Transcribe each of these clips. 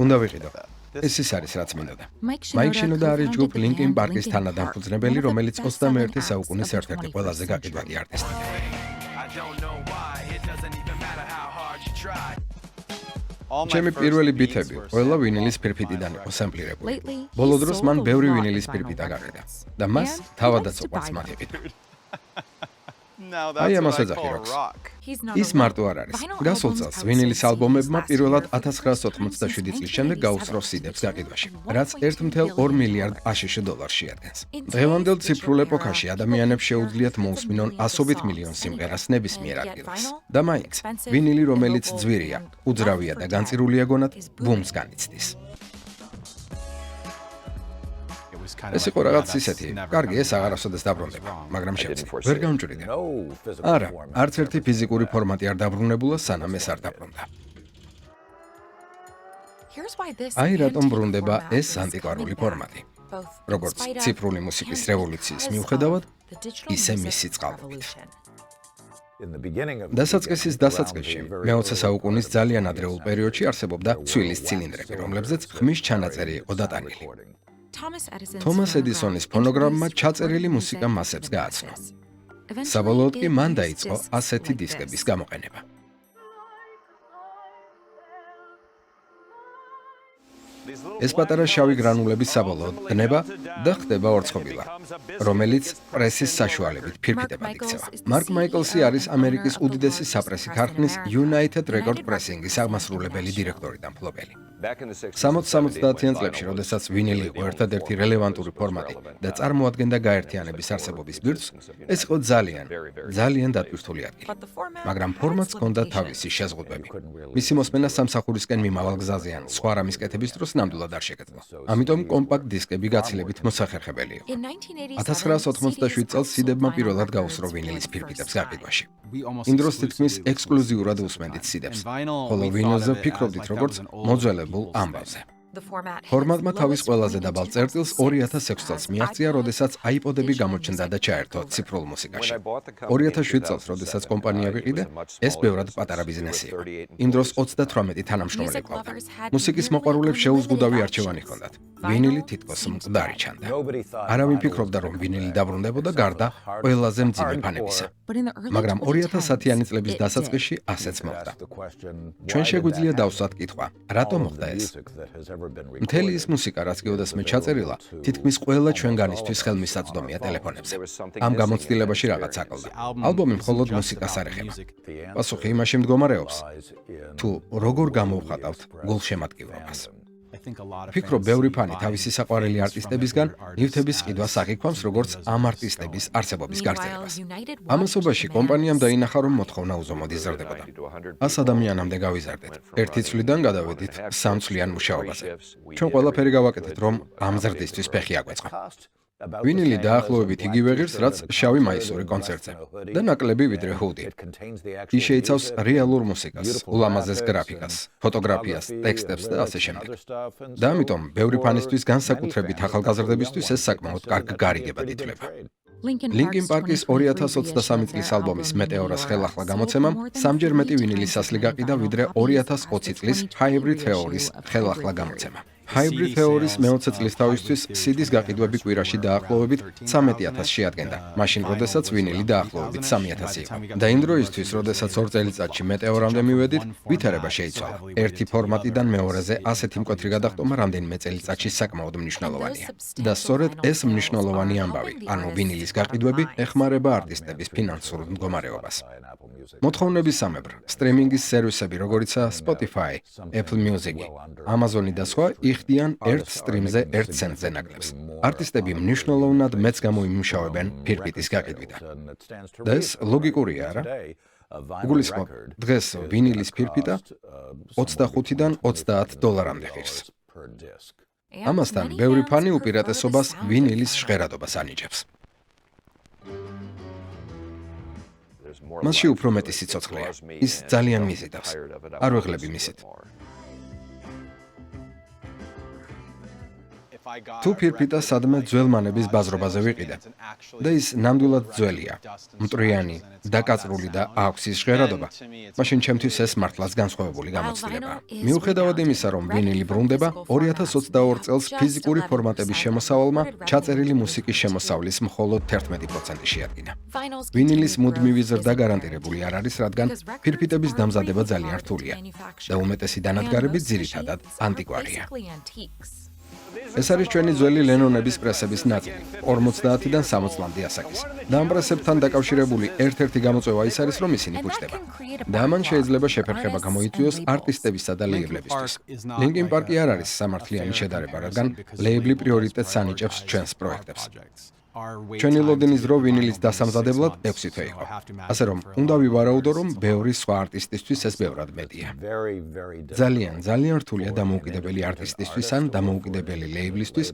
უნდა ვიყიდო. ეს ის არის რაც მინდოდა. მაიკ შინოდა არის ჯგუფ Linkin Park-ის თანადამფუძნებელი, რომელიც 21 საუკუნის ერთ-ერთი ყველაზე გაყიდვადი არტისტია. ჩემი პირველი ბითები ყველა ვინილის ფირფიტიდან იყო სემპლირებული. ბოლო დროს მან ბევრი ვინილის ფირფიტა გაყიდა და მას თავადაც უყვარს მათი ყიდვა. აი ამას ეძახი როკს. ის მარტო არ არის. გასულ წელს ვინილის ალბომებმა პირველად 1987 წლის შემდეგ გაუსწრო სიდებს გაყიდვაში, რაც 1.2 მილიარდ აშშ დოლარს შეადგენს. დღევანდელ ციფრულ ეპოქაში ადამიანებს შეუძლიათ მოусმინონ ასობით მილიონ სიმღერას ნებისმიერ ადგილას. და მაინც ვინილი, რომელიც ძვირია, უძრავია და განწირულია გონად, ბუმს განიცდის. ეს იყო რაღაც ისეთი, კარგი, ეს აღარასოდეს დაბრუნდება, მაგრამ შემცი, ვერ გამჭრიდე. არა, არც ერთი ფიზიკური ფორმატი არ დაბრუნებულა, სანამ ეს არ დაბრუნდა. აი რატომ ბრუნდება ეს ანტიკვარული ფორმატი. როგორც ციფრული მუსიკის რევოლუციის მიუხედავად, ისე მისი წყალობით. დასაწყისის დასაწყისში, მე-20 საუკუნის ძალიან ადრეულ პერიოდში არსებობდა ცვილის ცილინდრები, რომლებზეც ხმის ჩანაწერი იყო დატანილი. თომას ედისონის ფონოგრამმა ჩაწერილი მუსიკა მასებს გააცნო. საბოლოოდ კი მან დაიწყო ასეთი დისკების გამოყენება. ეს პატარა შავი გრანულები საბოლოოდ დნება და ხდება ორწყობილა, რომელიც პრესის საშუალებით ფირფიტებად იქცევა. მარკ მაიკლსი არის ამერიკის უდიდესი საპრესი ქარხნის United Record Pressing-ის აღმასრულებელი დირექტორი და მფლობელი. 60-70-იან წლებში, როდესაც ვინილი იყო ერთადერთი რელევანტური ფორმატი და წარმოადგენდა გაერთიანების არსებობის ბირთვს, ეს იყო ძალიან დატვირთული ადგილი. მაგრამ ფორმატს ჰქონდა თავისი შეზღუდვები. მისი მოსმენა სამსახურისკენ მიმავალ გზაზე ან სხვა რამის კეთების დროს ნამდვილად არ შეგეძლო. ამიტომ კომპაქტ დისკები გაცილებით მოსახერხებელი იყო. 1987 წელს სიდებმა პირველად გაუსწრო ვინილის ფირფიტებს გაყიდვაში. იმ დროს თითქმის ექსკლუზიურად უსმენდით სიდებს, ხოლო ვინილზე ვფიქრობდით როგორც მოძველებულ ამბავზე. ფორმატმა თავის ყველაზე დაბალ წერტილს 2006 წელს მიაღწია, როდესაც iPod-ები გამოჩნდა და ჩაერთო ციფრულ მუსიკაში. 2007 წელს, როდესაც კომპანია ვიყიდე, ეს ბევრად პატარა ბიზნესი იყო. იმ დროს 38 თანამშრომელი ყავდა. მუსიკის მოყვარულებს შეუზღუდავი არჩევანი ჰქონდათ. ვინილი თითქოს მკვდარი ჩანდა. არავინ ფიქრობდა, რომ ვინილი დაბრუნდებოდა გარდა ყველაზე მძიმე ფანებისა. მაგრამ 2010-იანი წლების დასაწყისში ასეც მოხდა. ჩვენ შეგვიძლია დავსვათ კითხვა, რატომ მოხდა ეს? მთელი ის მუსიკა, რაც გეოდესმე ჩაწერილა, თითქმის ყველა ჩვენგანისთვის ხელმისაწვდომია ტელეფონებზე. ამ გამოცდილებაში რაღაც აკლდა. ალბომი მხოლოდ მუსიკას არ ეხება. პასუხი იმაში მდგომარეობს, თუ როგორ გამოვხატავთ გულშემატკივრობას. ვფიქრობ, ბევრი ფანი თავისი საყვარელი არტისტებისგან ნივთების ყიდვას აღიქვამს, როგორც ამ არტისტების არსებობის გაგრძელებას. ამასობაში კომპანიამ დაინახა, რომ მოთხოვნა უზომოდ იზრდებოდა. 100 ადამიანამდე გავიზარდეთ. ერთი წლიდან გადავედით 3 წლიან მუშაობაზე. ჩვენ ყველაფერი გავაკეთეთ, რომ ამ ზრდისთვის ფეხი აგვეწყო. ვინილი დაახლოებით იგივე ღირს, რაც შავი მაისური კონცერტზე და ნაკლები ვიდრე ჰუდი. ის შეიცავს რეალურ მუსიკას, ულამაზეს გრაფიკას, ფოტოგრაფიას, ტექსტებს და ასე შემდეგ. და ამიტომ ბევრი ფანისთვის, განსაკუთრებით ახალგაზრდებისთვის ეს საკმაოდ კარგ გარიგებად ითვლება. Linkin Park-ის 2023 წლის ალბომის მეტეორას ხელახლა გამოცემამ სამჯერ მეტი ვინილის სასლი გაყიდა, ვიდრე 2020 წლის Hybrid Theory-ის ხელახლა გამოცემა. Hybrid Theory-ის მე-20 წლის თავისთვის CD-ის გაყიდვები კვირაში დაახლოებით 13,000 შეადგენდა, მაშინ როდესაც ვინილი დაახლოებით 3,000 იყო. და იმ დროისთვის, როდესაც 2 წელიწადში მეტეორამდე მივედით, ვითარება შეიცვალა. ერთი ფორმატიდან მეორეზე ასეთი მკვეთრი გადახტომა რამდენიმე წელიწადში საკმაოდ მნიშვნელოვანია. და სწორედ ეს მნიშვნელოვანი ამბავი, ანუ ვინილის გაყიდვები, ეხმარება არტისტების ფინანსურ მდგომარეობას. მოთხოვნების სამებრ, სტრიმინგის სერვისები, როგორიცაა Spotify, Apple Music, Amazon და სხვა, იხდიან ერთ სტრიმზე 1 ცენტზე ნაკლებს. არტისტები მნიშვნელოვნად მეც გამოიმუშავებენ ფირფიტის გაყიდვიდან. და ეს ლოგიკურია, არა? გულისხმობ, დღეს ვინილის ფირფიტა 25-დან 30 დოლარამდე ღირს. ამასთან, ბევრი ფანი უპირატესობას ვინილის ჟღერადობას ანიჭებს. მასში უფრო მეტი სიცოცხლეა. ის ძალიან მიზიდავს. არ ვეღლები მისით. თუ ფირფიტა სადმე ძველმანების ბაზრობაზე ვიყიდე და ის ნამდვილად ძველია, მტვრიანი, დაკაწრული და აქვს ის ჟღერადობა, მაშინ ჩემთვის ეს მართლაც განსხვავებული გამოცდილებაა. მიუხედავად იმისა, რომ ვინილი ბრუნდება, 2022 წელს ფიზიკური ფორმატების შემოსავალმა ჩაწერილი მუსიკის შემოსავლის მხოლოდ 11% შეადგინა. ვინილის მუდმივი ზრდა გარანტირებული არ არის, რადგან ფირფიტების დამზადება ძალიან რთულია და უმეტესი დანადგარები ძირითადად ანტიკვარია. ეს არის ჩვენი ძველი ლენონების პრესების ნაწილი, 50-დან 60-მდე ასაკის. და ამ პრესებთან დაკავშირებული ერთ-ერთი გამოწვევა ის არის, რომ ისინი ფუჭდება. და ამან შეიძლება შეფერხება გამოიწვიოს არტისტებისა და ლეიბლებისთვის. ლინკინ პარკი არ არის სამართლიანი შედარება, რადგან ლეიბლი პრიორიტეტს ანიჭებს ჩვენს პროექტებს. ჩვენი ლოდინის დრო ვინილის დასამზადებლად 6 თვე იყო. ასე რომ, უნდა ვივარაუდო, რომ ბევრი სხვა არტისტისთვის ეს ბევრად მეტია. ძალიან რთულია დამოუკიდებელი არტისტისთვის ან დამოუკიდებელი ლეიბლისთვის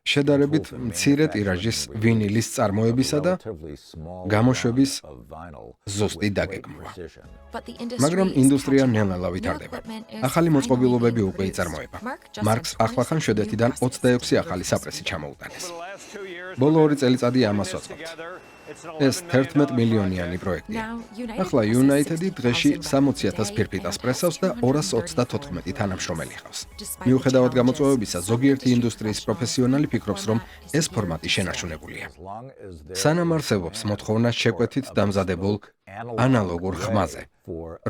შედარებით მცირე ტირაჟის ვინილის წარმოებისა და გამოშვების ზუსტი დაგეგმვა. მაგრამ ინდუსტრია ნელ-ნელა ვითარდება. ახალი მოწყობილობები უკვე იწარმოება. მარკს ახლახან შვედეთიდან 26 ახალი საპრესი ჩამოუტანეს. ბოლო 2 წელიწადი ამას ვაწყობთ. ეს 11 მილიონიანი პროექტია. ახლა United-ი დღეში 60,000 ფირფიტას პრესავს და 234 თანამშრომელი ჰყავს. მიუხედავად გამოწვევებისა, ზოგიერთი ინდუსტრიის პროფესიონალი ფიქრობს, რომ ეს ფორმატი შენარჩუნებულია. სანამ არსებობს მოთხოვნა შეკვეთით დამზადებულ ანალოგურ ხმაზე,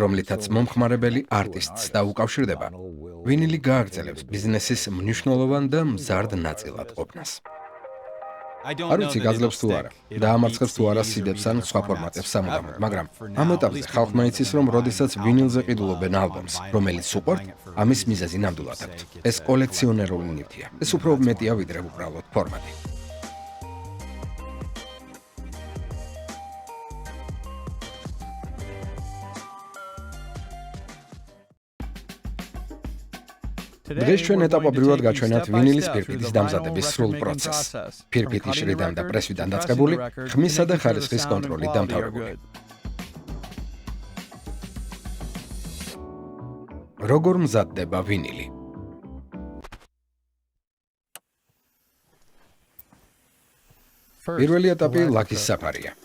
რომლითაც მომხმარებელი არტისტს დაუკავშირდება, ვინილი გააგრძელებს ბიზნესის მნიშვნელოვან და მზარდ ნაწილად ყოფნას. არ ვიცი გაძლებს თუ არა და ამარცხებს თუ არა სიდებს ან სხვა ფორმატებს სამუდამოდ, მაგრამ ამ ეტაპზე ხალხმა იცის, რომ როდესაც ვინილზე ყიდულობენ ალბომს, რომელიც უყვართ, ამის მიზეზი ნამდვილად აქვთ. ეს კოლექციონერული ნივთია. ეს უფრო მეტია ვიდრე უბრალოდ ფორმატი. დღეს ჩვენ ეტაპობრივად გაჩვენათ ვინილის ფირფიტის დამზადების სრულ პროცესს. ფირფიტის შრიდან და პრესვიდან დაწყებული, ხმისა და ხარისხის კონტროლით დამთავრებული. როგორ მზადდება ვინილი? პირველი ეტაპი ლაქის საფარია.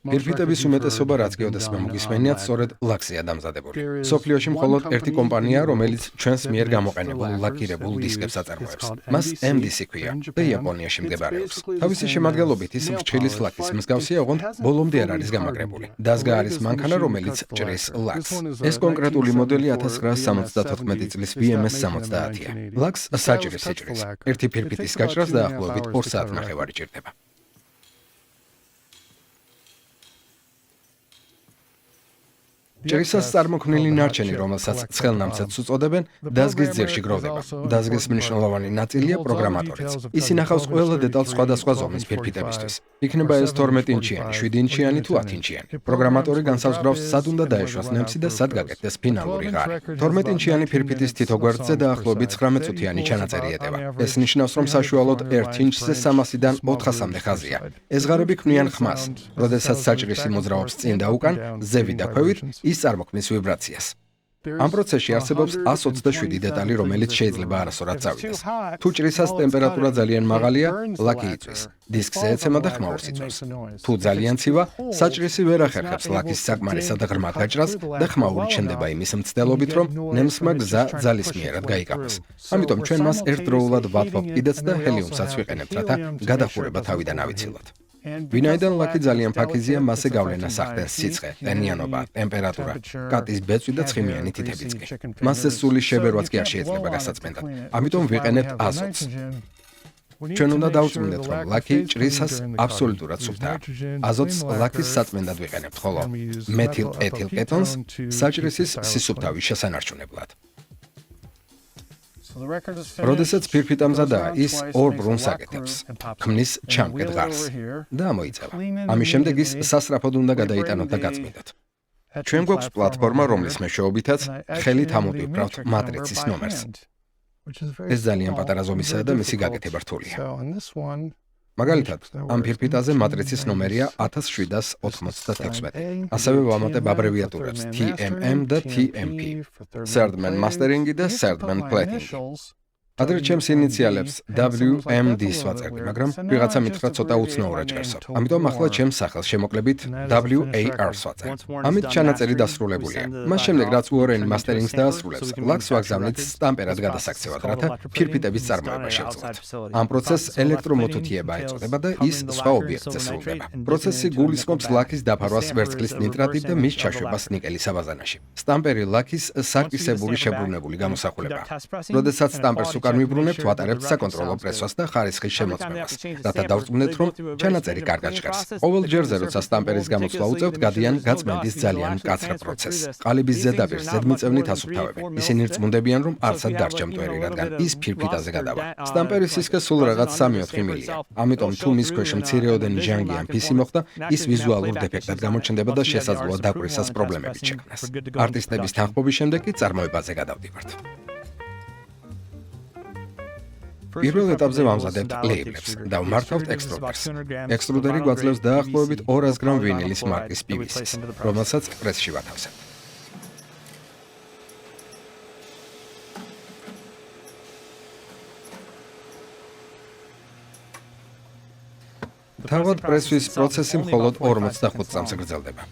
ფირფიტების უმეტესობა, რაც კი ოდესმე მოგისმენიათ, სწორედ ლაქსია დამზადებული. სოფლიოში მხოლოდ ერთი კომპანია, რომელიც ჩვენს მიერ გამოყენებულ ლაკირებულ დისკებს აწარმოებს. მას MDC ქვია და იაპონიაში მდებარეობს. თავისი შემადგენლობით ის ფრჩხილის ლაკის მსგავსია, ოღონდ ბოლომდე არ არის გამაგრებული. დაზგა არის მანქანა, რომელიც ჭრის ლაკს. ეს კონკრეტული მოდელი 1974 წლის VMS 70-ია. ლაკს საჭირის სიჭრის. ერთი ფირფიტის გაჭრას დაახლოებით 2 საათნახევარი ჭირდება. ჭრისას წარმოქმნილი ნარჩენი, რომელსაც ცხელნამცეთს უწოდებენ, დაზგის ძირში გროვდება. დაზგის მნიშვნელოვანი ნაწილია პროგრამატორიც. ის ინახავს ყველა დეტალს სხვადასხვა ზომის ფირფიტებისთვის. იქნება ეს 12 ინჩიანი, 7 ინჩიანი თუ 10 ინჩიანი. პროგრამატორი განსაზღვრავს, სად უნდა დაეშვას ნემსი და სად გაკეთდეს ფინალური ღარი. 12 ინჩიანი ფირფიტის თითო გვერდზე დაახლოებით 19 წუთიანი ჩანაწერი ეტევა. ეს ნიშნავს, რომ საშუალოდ 1 ინჩზე 300-დან 400-მდე ხაზია. ეს ღარები ქმნიან ხმას. როდესაც საჭრისი მოძრაობს წინ და უკან, ზევით და ქვევით, ის წარმოქმნის ვიბრაციას. ამ პროცესში არსებობს 127 დეტალი, რომელიც შეიძლება არასწორად წავიდეს. თუ ჭრისას ტემპერატურა ძალიან მაღალია, ლაკი იწვის, დისკზე ეცემა და ხმაურს იწვევს. თუ ძალიან ცივა, საჭრისი ვერ ახერხებს ლაკის საკმარისად ღრმად გაჭრას და ხმაური ჩნდება იმის მცდელობით, რომ ნემსმა გზა ძალისმიერად გაიკაფოს. ამიტომ ჩვენ მას ერთდროულად ვათბობთ კიდეც და ჰელიუმსაც ვიყენებთ, რათა გადახურება თავიდან ავიცილოთ. ვინაიდან ლაკი ძალიან ფაქიზია, მასზე გავლენას ახდენს სიცხე, ტენიანობა, ტემპერატურა, კატის ბეწვი და ცხიმიანი თითებიც კი. მასზე სული შებერვაც კი არ შეიძლება გასაწმენდად. ამიტომ ვიყენებთ აზოტს. ჩვენ უნდა დავწმინდეთ, რომ ლაკი ჭრისას აბსოლუტურად სუფთაა. აზოტს ლაკის საწმენდად ვიყენებთ, ხოლო მეთილ ეთილ კეტონს საჭრისის სისუფთავის შესანარჩუნებლად. როდესაც ფირფიტამზადაა, ის ორ ბრუნს აკეთებს, ქმნის ჩამკეტ ღარს და ამოიწევა. ამის შემდეგ ის სასწრაფოდ უნდა გადაიტანოთ და გაწმინდოთ. ჩვენ გვაქვს პლატფორმა, რომლის მეშვეობითაც ხელით ამოტვიფრავთ მატრიცის ნომერს. ეს ძალიან პატარა ზომისაა და მისი გაკეთება რთულია. მაგალითად, ამ ფირფიტაზე მატრიცის ნომერია 1796. ასევე ვამატებ აბრევიატურებს TMM და TMP, Third-man mastering და Third-man plating. ადრე ჩემს ინიციალებს WMD-ს ვაწერდი, მაგრამ ვიღაცა მითხრა ცოტა უცნაურად ჭერსო. ამიტომ ახლა ჩემს სახელს შემოკლებით WAR-ს ვაწერთ. ამით ჩანაწერი დასრულებულია. მას შემდეგ რაც უორენი მასტერინგს დაასრულებს, ლაქს ვაგზავნით სტამპერად გადასაქცევად, რათა ფირფიტების წარმოება შევძლოთ. ამ პროცესს ელექტრომოთუთიება ეწოდება და ის სხვა ობიექტზე სრულდება. პროცესი გულისხმობს ლაქის დაფარვას ვერცხლის ნიტრატით და მის ჩაშვებას ნიკელის აბაზანაში. სტამპერი ლაქის სარკისებული შებრუნებული გამოსახულებაა. როდესაც სტამპერს უკან ვიბრუნებთ, ვატარებთ საკონტროლო პრესვას და ხარისხის შემოწმებას, რათა დავწმუნდეთ, რომ ჩანაწერი კარგად ჟღერს. ყოველ ჯერზე, როცა სტამპერის გამოცვლა უწევთ, გადიან გაწმენდის ძალიან მკაცრ პროცესს. ყალიბის ზედაპირს ზედმიწევნით ასუფთავებენ. ისინი რწმუნდებიან, რომ არსად დარჩა მტვერი, რადგან ის ფირფიტაზე გადავა. სტამპერის სისქე სულ რაღაც 3-4 მილია. ამიტომ თუ მის ქვეშ მცირეოდენი ჟანგი ან ფისი მოხდა, ის ვიზუალურ დეფექტად გამოჩნდება და შესაძლოა დაკვირისას პრობლემებით შექმნას. არტისტების თანხმობის შემდეგ კი წარმოებაზე გადავდივართ. პირველ ეტაპზე ვამზადებთ ლეიბლებს და ვმართავთ ექსტრუდერს. ექსტრუდერი გვაძლევს დაახლოებით 200 გრამ ვინილის მარკის PVC-ს, რომელსაც პრესში ვათავსებთ. თავად პრესვის პროცესი მხოლოდ 45 წამს გრძელდება.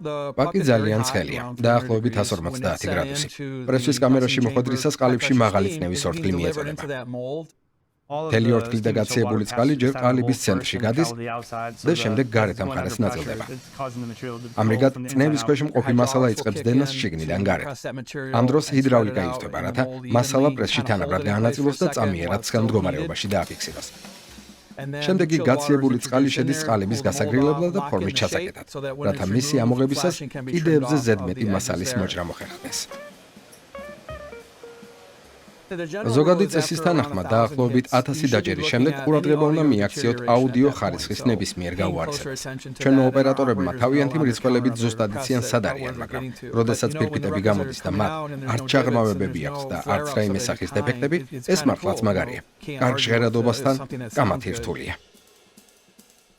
პაკი ძალიან ცხელია, დაახლოებით 150 გრადუსი. პრესვის კამერაში მოხვედრისას ყალიბში მაღალი წნევის ორთქლი მიეწოდება. მთელი ორთქლი და გაციებული წყალი ჯერ ყალიბის ცენტრში გადის და შემდეგ გარეთ ამ მხარეს ნაწილდება. ამრიგად, წნევის ქვეშ მყოფი მასალა იწყებს დენას შიგნიდან გარეთ. ამ დროს ჰიდრავლიკა იწვდება, რათა მასალა პრესში თანაბრად გაანაწილოს და წამიერად ცხელ მდგომარეობაში დააფიქსიროს. შემდეგ კი გაციებული წყალი შედის ყალიბის გასაგრილებლად და ფორმის ჩასაკეთად, რათა მისი ამოღებისას კიდეებზე ზედმეტი მასალის მოჭრა მოხერხდეს. ზოგადი წესის თანახმად დაახლოებით 1000 დაჭერის შემდეგ ყურადღება უნდა მიაქციოთ აუდიო ხარისხის ნებისმიერ გაუარესებას. ჩვენო ოპერატორებმა თავიანთი მრიცხველებით ზუსტად იციან სად არიან, მაგრამ როდესაც ფირფიტები გამოდის და მათ არც ჩაღრმავებები აქვს და არც რაიმე სახის დეფექტები, ეს მართლაც მაგარია. კარგ ჟღერადობასთან კამათი რთულია.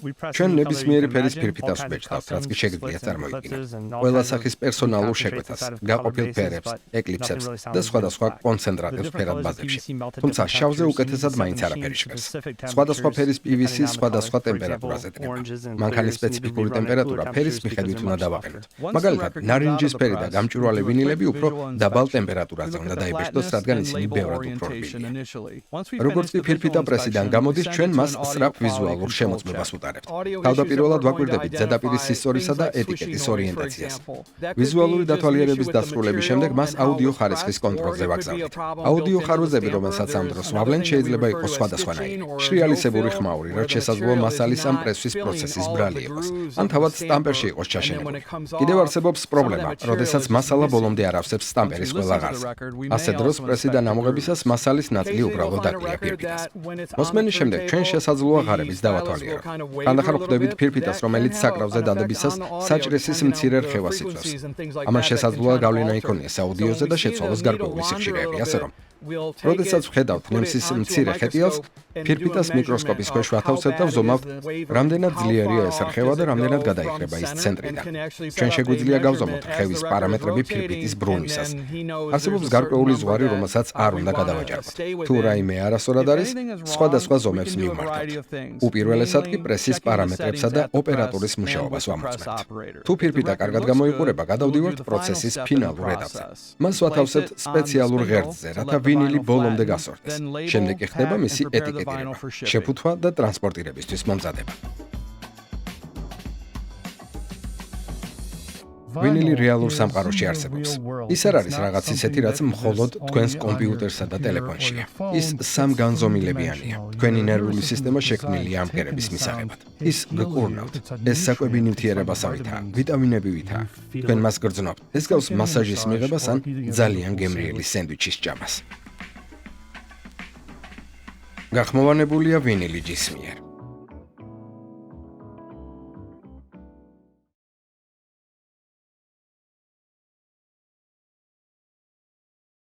ჩვენ ნებისმიერი ფერის ფირფიტას ვბეჭდავთ, რაც კი შეგიძლიათ წარმოიდგინოთ. ყველა სახის პერსონალურ შეკვეთას, გაყოფილ ფერებს, ეკლიპსებს და სხვადასხვა კონცენტრატებს ფერად ბაზებში. თუმცა შავზე უკეთესად მაინც არაფერი ჟღერს. სხვადასხვა ფერის PVC სხვადასხვა ტემპერატურაზე დგება. მანქანის სპეციფიკური ტემპერატურა ფერის მიხედვით უნდა დავაყენოთ. მაგალითად, ნარინჯის ფერი და გამჭვირვალე ვინილები უფრო დაბალ ტემპერატურაზე უნდა დაიბეჭდოს, რადგან ისინი ბევრად უფრო რბილია. როგორც კი ფირფიტა პრესიდან გამოდის, ჩვენ მას სწრაფ ვიზუალურ შემოწმებას ვუტარებთ. თავდაპირველად ვაკვირდებით ზედაპირის ისტორიისა და ეტიკეტის ორიენტაციას. ვიზუალური დათვალიერების დასრულების შემდეგ მას აუდიო ხარისხის კონტროლზე ვაგზავნით. აუდიო ხარვეზები, რომელსაც ამ დროს ვავლენთ, შეიძლება იყოს სხვადასხვანაირი. შრიალისებური ხმაური, რაც შესაძლოა მასალის ამ პრესვის პროცესის ბრალი იყოს, ან თავად სტამპერში იყოს ჩაშენებული. კიდევ არსებობს პრობლემა, როდესაც მასალა ბოლომდე არ ავსებს სტამპერის ყველა ღარს. ასე დროს პრესიდან ამოღებისას მასალის ნაწილი უბრალოდ აკლია ფირფიტას. მოსმენის შემდეგ ჩვენ შესაძლოა ღარების დავათვალიეროთ. ხანდახან ხვდებით ფირფიტას, რომელიც საკრავზე დადებისას საჭრესის მცირე რხევას იწვევს. ამან შესაძლოა გავლენა იქონიოს აუდიოზე და შეცვალოს გარკვეული სიხშირეები, ასე რომ როდესაც ვხედავთ ნემსის მცირე ხეტიალს, ფირფიტას მიკროსკოპის ქვეშ ვათავსებთ და ვზომავთ, რამდენად ძლიერია ეს რხევა და რამდენად გადაიხრება ის ცენტრიდან. ჩვენ შეგვიძლია გავზომოთ რხევის პარამეტრები ფირფიტის ბრუნვისას. არსებობს გარკვეული ზღვარი, რომელსაც არ უნდა გადავაჭარბოთ. თუ რაიმე არასწორად არის, სხვადასხვა ზომებს მივმართავთ. უპირველესად კი პრესის პარამეტრებსა და ოპერატორის მუშაობას ვამოწმებთ. თუ ფირფიტა კარგად გამოიყურება, გადავდივართ პროცესის ფინალურ ეტაპზე. მას ვათავსებთ სპეციალურ ღერძზე, რათა ვინილი ბოლომდე გასორდეს. შემდეგ კი ხდება მისი ეტიკეტირება, შეფუთვა და ტრანსპორტირებისთვის მომზადება. ვინილი რეალურ სამყაროში არსებობს. ის არ არის რაღაც ისეთი, რაც მხოლოდ თქვენს კომპიუტერსა და ტელეფონშია. ის სამგანზომილებიანია. თქვენი ნერვული სისტემა შექმნილია ამღერების მისაღებად. ის გკურნავთ. ეს საკვები ნივთიერებასავითაა, ვიტამინებივითაა. თქვენ მას გრძნობთ. ეს გავს მასაჟის მიღებას ან ძალიან გემრიელი სენდვიჩის ჭამას. გახმოვანებულია ვინილი ჯის მიერ.